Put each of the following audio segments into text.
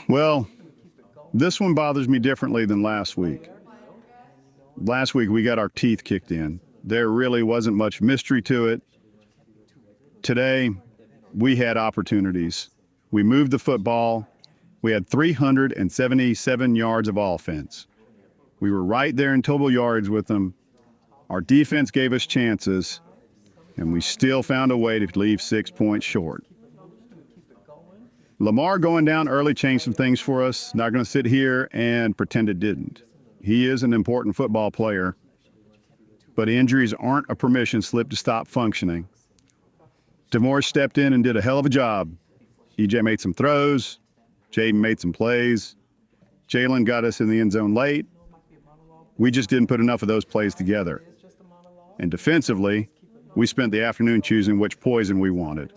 Well, this one bothers me differently than last week. Last week we got our teeth kicked in. There really wasn't much mystery to it. Today, we had opportunities. We moved the football. We had 377 yards of offense. We were right there in total yards with them. Our defense gave us chances, and we still found a way to leave 6 points short. Lamar going down early changed some things for us. Not going to sit here and pretend it didn't. He is an important football player, but injuries aren't a permission slip to stop functioning. DelMaron stepped in and did a hell of a job. EJ made some throws. Jaden made some plays. Jalen got us in the end zone late. We just didn't put enough of those plays together. And defensively, we spent the afternoon choosing which poison we wanted.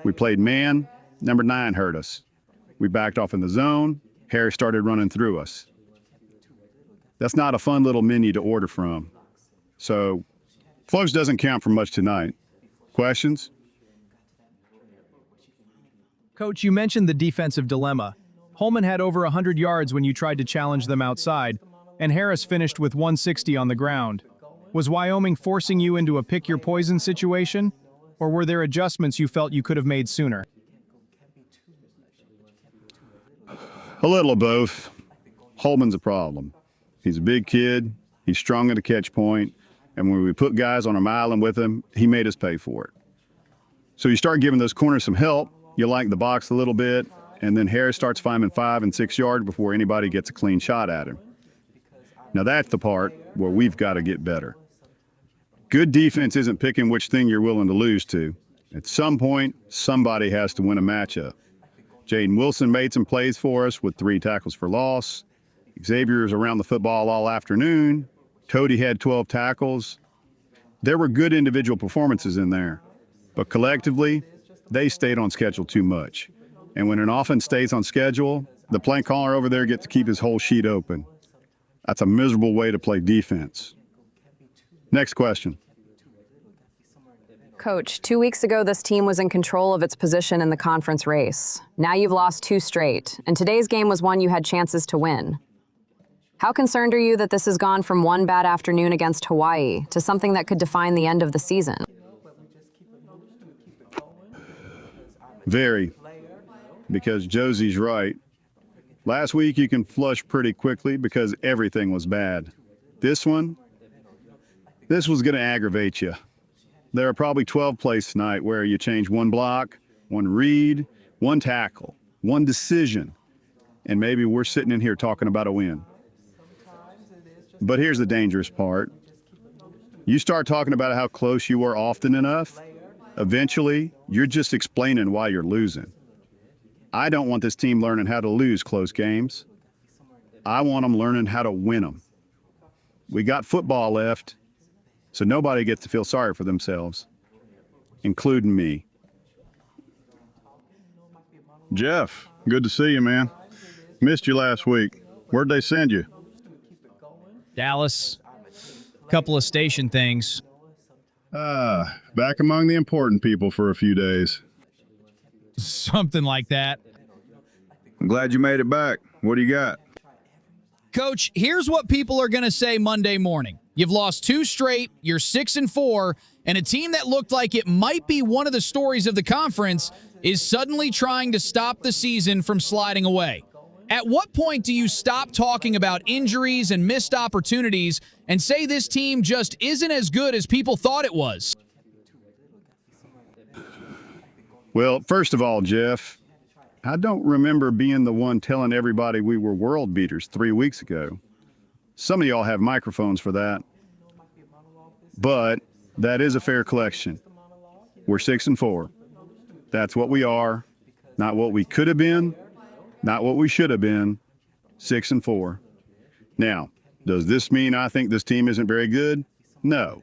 We played man. Number 9 hurt us. We backed off in the zone. Harry started running through us. That's not a fun little menu to order from. So, close doesn't count for much tonight. Questions? Coach, you mentioned the defensive dilemma. Holman had over 100 yards when you tried to challenge them outside, and Harris finished with 160 on the ground. Was Wyoming forcing you into a pick-your-poison situation, or were there adjustments you felt you could have made sooner? A little of both. Holman's a problem. He's a big kid, he's strong at the catch point, and when we put guys on a island with him, he made us pay for it. So you start giving those corners some help, you like the box a little bit, and then Harris starts finding 5 and 6 yards before anybody gets a clean shot at him. Now that's the part where we've got to get better. Good defense isn't picking which thing you're willing to lose to. At some point, somebody has to win a matchup. Jaden Wilson made some plays for us with 3 tackles for loss. Xavier's around the football all afternoon. Cody had 12 tackles. There were good individual performances in there, but collectively, they stayed on schedule too much. And when an offense stays on schedule, the play caller over there gets to keep his whole sheet open. That's a miserable way to play defense. Next question. Coach, 2 weeks ago, this team was in control of its position in the conference race. Now you've lost 2 straight, and today's game was one you had chances to win. How concerned are you that this has gone from one bad afternoon against Hawaii to something that could define the end of the season? Very, because Josie's right. Last week you can flush pretty quickly because everything was bad. This was going to aggravate you. There are probably 12 plays tonight where you change 1 block, 1 read, 1 tackle, 1 decision, and maybe we're sitting in here talking about a win. But here's the dangerous part. You start talking about how close you were often enough, eventually you're just explaining why you're losing. I don't want this team learning how to lose close games. I want them learning how to win them. We got football left, so nobody gets to feel sorry for themselves, including me. Jeff, good to see you, man. Missed you last week. Where'd they send you? Dallas. Couple of station things. Back among the important people for a few days. Something like that. I'm glad you made it back. What do you got? Coach, here's what people are going to say Monday morning. You've lost 2 straight, you're 6-4, and a team that looked like it might be one of the stories of the conference is suddenly trying to stop the season from sliding away. At what point do you stop talking about injuries and missed opportunities and say this team just isn't as good as people thought it was? Well, first of all, Jeff, I don't remember being the one telling everybody we were world beaters 3 weeks ago. Some of y'all have microphones for that. But that is a fair collection. We're 6-4. That's what we are. Not what we could have been, not what we should have been. 6-4. Now, does this mean I think this team isn't very good? No.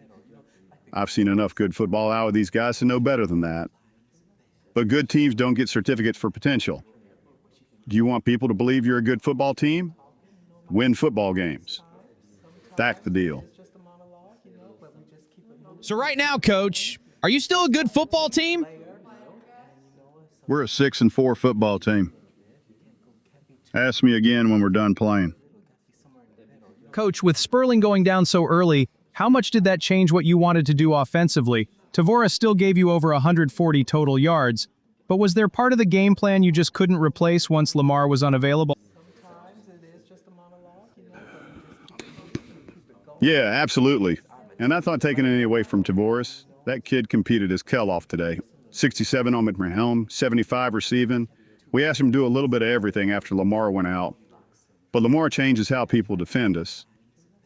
I've seen enough good football out of these guys to know better than that. But good teams don't get certificates for potential. Do you want people to believe you're a good football team? Win football games. That's the deal. So right now, Coach, are you still a good football team? We're a 6-4 football team. Ask me again when we're done playing. Coach, with Sperling going down so early, how much did that change what you wanted to do offensively? Tavora still gave you over 140 total yards, but was there part of the game plan you just couldn't replace once Lamar was unavailable? Yeah, absolutely. And I thought taking any away from Tavoris, that kid competed his tail off today. 67 on McMahon, 75 receiving. We asked him to do a little bit of everything after Lamar went out. But Lamar changes how people defend us.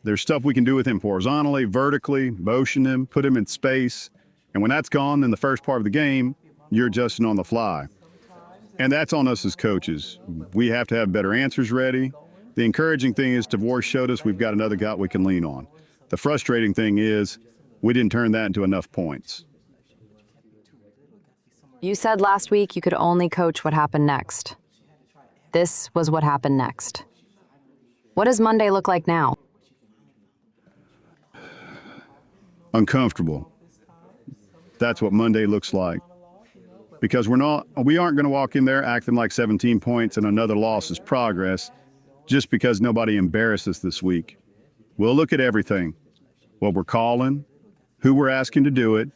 There's stuff we can do with him horizontally, vertically, motion him, put him in space. And when that's gone in the first part of the game, you're adjusting on the fly. And that's on us as coaches. We have to have better answers ready. The encouraging thing is Tavoris showed us we've got another guy we can lean on. The frustrating thing is we didn't turn that into enough points. You said last week you could only coach what happened next. This was what happened next. What does Monday look like now? Uncomfortable. That's what Monday looks like. Because we aren't going to walk in there acting like 17 points and another loss is progress just because nobody embarrassed us this week. We'll look at everything. What we're calling, who we're asking to do it,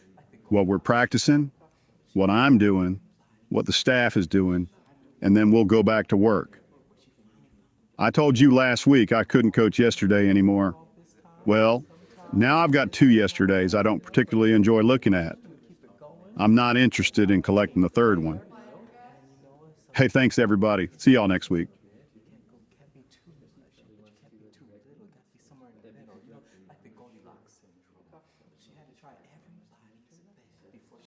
what we're practicing, what I'm doing, what the staff is doing, and then we'll go back to work. I told you last week I couldn't coach yesterday anymore. Well, now I've got 2 yesterdays I don't particularly enjoy looking at. I'm not interested in collecting the third one. Hey, thanks everybody. See y'all next week. Somewhere in the middle, like the Goldilocks syndrome. She had to try everything.